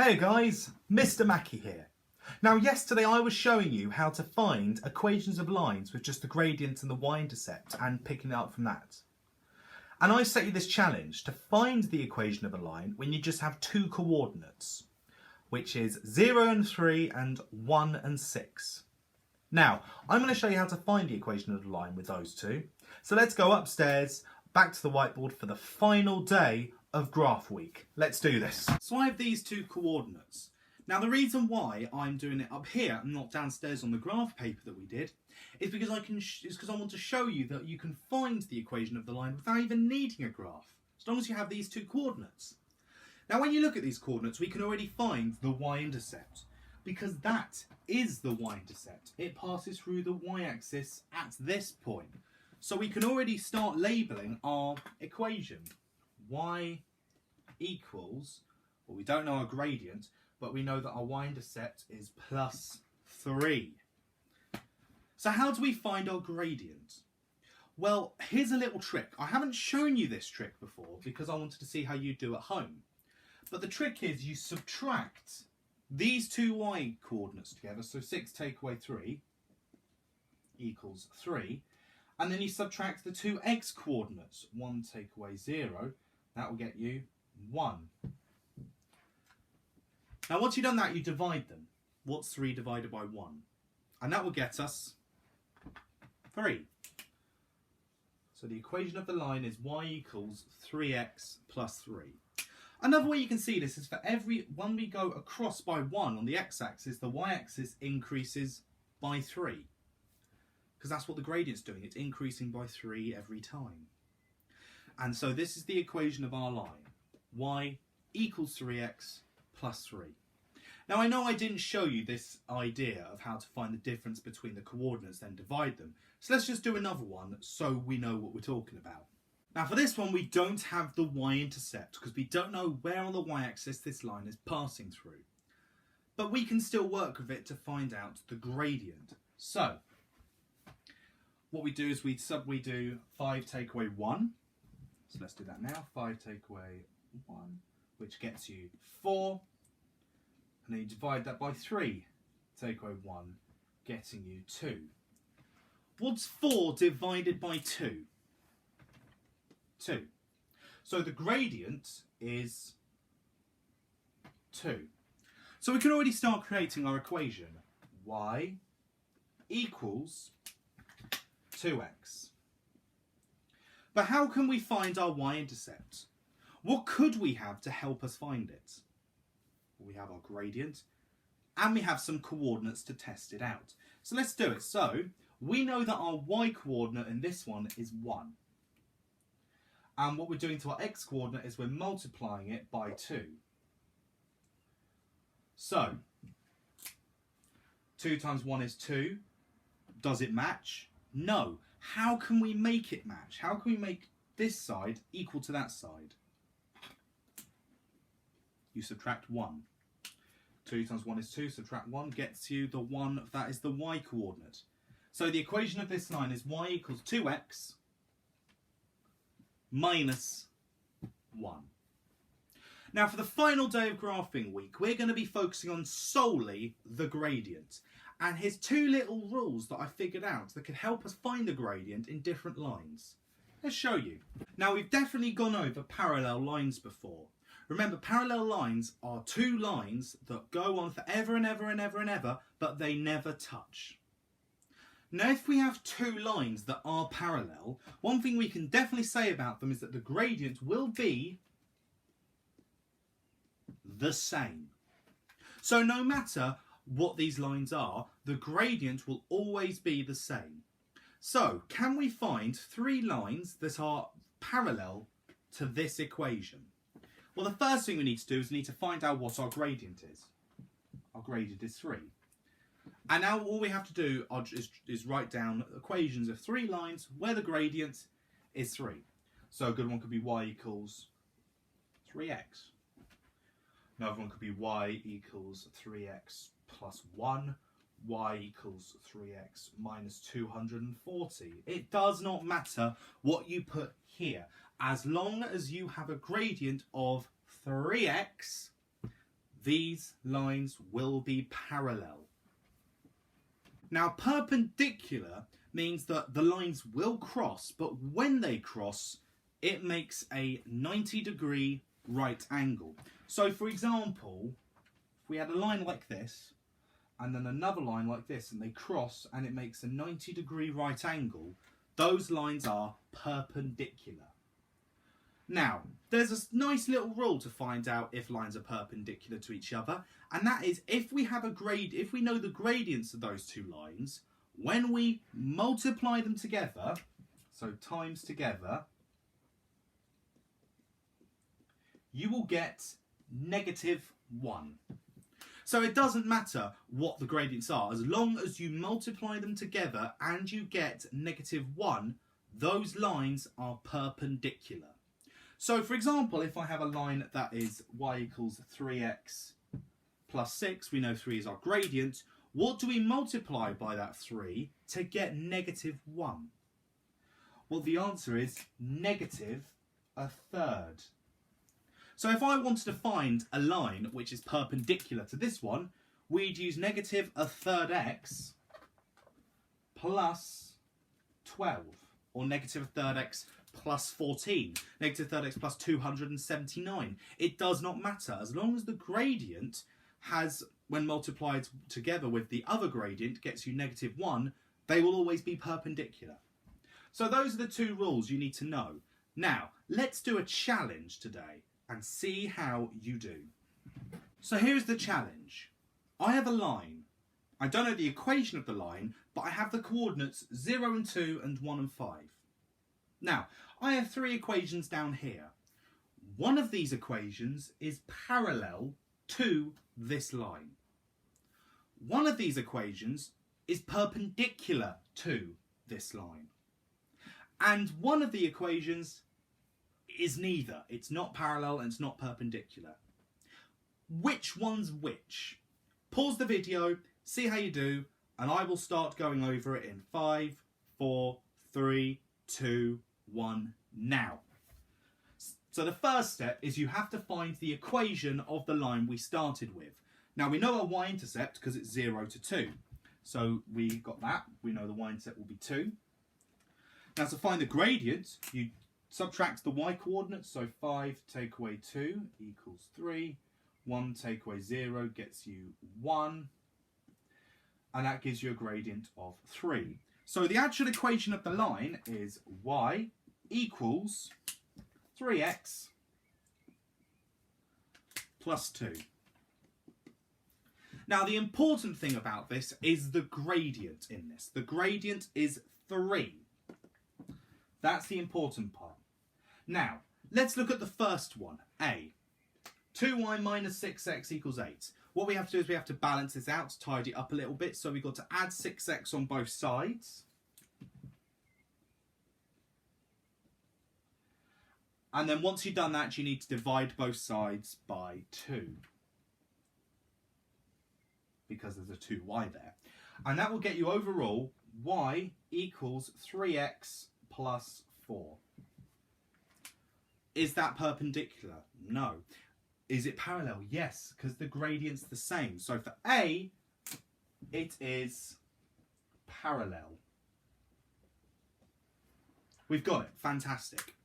Hey guys, Mr. Mackey here. Now yesterday I was showing you how to find equations of lines with just the gradient and the y-intercept and picking it up from that. And I set you this challenge to find the equation of a line when you just have two coordinates, which is 0 and 3 and 1 and 6. Now, I'm going to show you how to find the equation of the line with those two. So let's go upstairs, back to the whiteboard for the final day of graph week. Let's do this. So I have these two coordinates. Now the reason why I'm doing it up here and not downstairs on the graph paper that we did is because I want to show you that you can find the equation of the line without even needing a graph, as long as you have these two coordinates. Now when you look at these coordinates, we can already find the y-intercept, because that is the y-intercept. It passes through the y-axis at this point. So we can already start labelling our equation. Y equals, well, we don't know our gradient, but we know that our y-intercept is plus 3. So how do we find our gradient? Well, here's a little trick. I haven't shown you this trick before because I wanted to see how you do at home. But the trick is you subtract these two y coordinates together, so 6 take away 3 equals 3, and then you subtract the two x coordinates, 1 take away 0, that will get you 1. Now once you've done that, you divide them. What's 3 divided by 1? And that will get us 3. So the equation of the line is y equals 3x plus 3. Another way you can see this is for when we go across by 1 on the x-axis, the y-axis increases by 3. Because that's what the gradient's doing. It's increasing by 3 every time. And so this is the equation of our line. Y equals 3x plus 3. Now I know I didn't show you this idea of how to find the difference between the coordinates, then divide them. So let's just do another one so we know what we're talking about. Now for this one we don't have the y-intercept because we don't know where on the y-axis this line is passing through. But we can still work with it to find out the gradient. So what we do is we do 5 take away 1. So let's do that now. 5 take away 1, which gets you 4. And then you divide that by 3. Take away 1, getting you 2. What's 4 divided by 2? 2. So the gradient is 2. So we can already start creating our equation. Y equals 2x. But how can we find our y-intercept? What could we have to help us find it? We have our gradient and we have some coordinates to test it out. So let's do it. So we know that our y-coordinate in this one is 1. And what we're doing to our x-coordinate is we're multiplying it by 2. So 2 times 1 is 2. Does it match? No. How can we make it match? How can we make this side equal to that side? You subtract 1. 2 times 1 is 2, subtract 1 gets you the 1, that is the y-coordinate. So the equation of this line is y equals 2x minus 1. Now for the final day of graphing week, we're going to be focusing on solely the gradient. And here's two little rules that I figured out that could help us find the gradient in different lines. Let's show you. Now we've definitely gone over parallel lines before. Remember, parallel lines are two lines that go on forever and ever and ever and ever, but they never touch. Now if we have two lines that are parallel, one thing we can definitely say about them is that the gradient will be the same. So no matter what these lines are, the gradient will always be the same. So can we find 3 lines that are parallel to this equation? Well, the first thing we need to do is we need to find out what our gradient is. Our gradient is 3. And now all we have to do is write down equations of 3 lines where the gradient is 3. So a good one could be y equals 3x. Another one could be y equals 3x plus 1, y equals 3x minus 240. It does not matter what you put here. As long as you have a gradient of 3x, these lines will be parallel. Now, perpendicular means that the lines will cross, but when they cross, it makes a 90-degree right angle. So, for example, if we had a line like this, and then another line like this, and they cross, and it makes a 90-degree right angle, those lines are perpendicular. Now, there's a nice little rule to find out if lines are perpendicular to each other, and that is if we know the gradients of those two lines, when we multiply them together, so times together, you will get -1. So it doesn't matter what the gradients are, as long as you multiply them together and you get -1, those lines are perpendicular. So for example, if I have a line that is y equals 3x plus 6, we know 3 is our gradient, what do we multiply by that 3 to get -1? Well, the answer is -1/3. So if I wanted to find a line which is perpendicular to this one, we'd use -1/3x plus 12, or -1/3x plus 14, -1/3x plus 279. It does not matter, as long as the gradient has, when multiplied together with the other gradient, gets you -1, they will always be perpendicular. So those are the two rules you need to know. Now, let's do a challenge today and see how you do. So here's the challenge. I have a line. I don't know the equation of the line, but I have the coordinates 0 and 2 and 1 and 5. Now, I have 3 equations down here. One of these equations is parallel to this line. One of these equations is perpendicular to this line. And one of the equations is neither. It's not parallel and it's not perpendicular. Which one's which? Pause the video, see how you do, and I will start going over it in 5, 4, 3, 2, 1, now. So the first step is you have to find the equation of the line we started with. Now we know our y-intercept because it's 0 to 2. So we got that. We know the y-intercept will be 2. Now to find the gradient, you subtract the y-coordinates. So 5 take away 2 equals 3. 1 take away 0 gets you 1. And that gives you a gradient of 3. So the actual equation of the line is y equals 3x plus 2. Now the important thing about this is the gradient in this. The gradient is 3. That's the important part. Now, let's look at the first one, A. 2y minus 6x equals 8. What we have to do is we have to balance this out, tidy it up a little bit. So we've got to add 6x on both sides. And then once you've done that, you need to divide both sides by 2. Because there's a 2y there. And that will get you overall y equals 3x plus 4. Is that perpendicular? No. Is it parallel? Yes, because the gradient's the same. So for A, it is parallel. We've got it. Fantastic.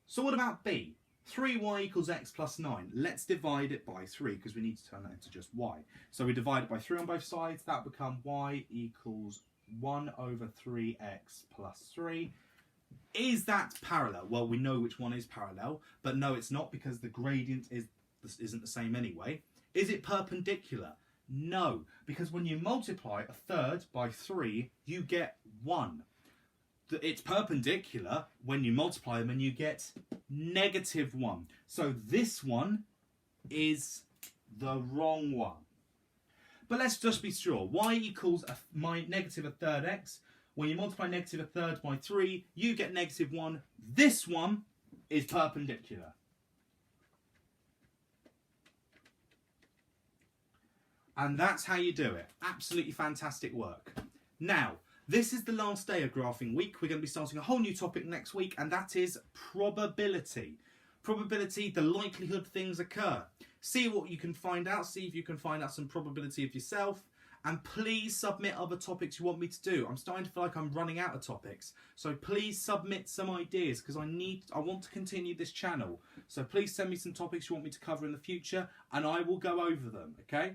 So what about B? 3y equals x plus 9. Let's divide it by 3 because we need to turn that into just y. So we divide it by 3 on both sides. That will become y equals 1 over 3x plus 3. Is that parallel? Well, we know which one is parallel, but no, it's not because the gradient isn't the same anyway. Is it perpendicular? No, because when you multiply 1/3 by 3, you get 1. It's perpendicular when you multiply them and you get -1. So this one is the wrong one. But let's just be sure. Y equals -1/3x. When you multiply -1/3 by 3, you get -1. This one is perpendicular. And that's how you do it. Absolutely fantastic work. Now, this is the last day of Graphing Week. We're going to be starting a whole new topic next week, and that is probability. Probability, the likelihood things occur. See what you can find out. See if you can find out some probability of yourself. And please submit other topics you want me to do. I'm starting to feel like I'm running out of topics. So please submit some ideas because I want to continue this channel. So please send me some topics you want me to cover in the future and I will go over them, okay?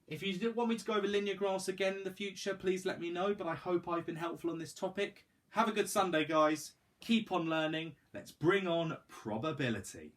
If you didn't want me to go over linear graphs again in the future, please let me know. But I hope I've been helpful on this topic. Have a good Sunday, guys. Keep on learning. Let's bring on probability.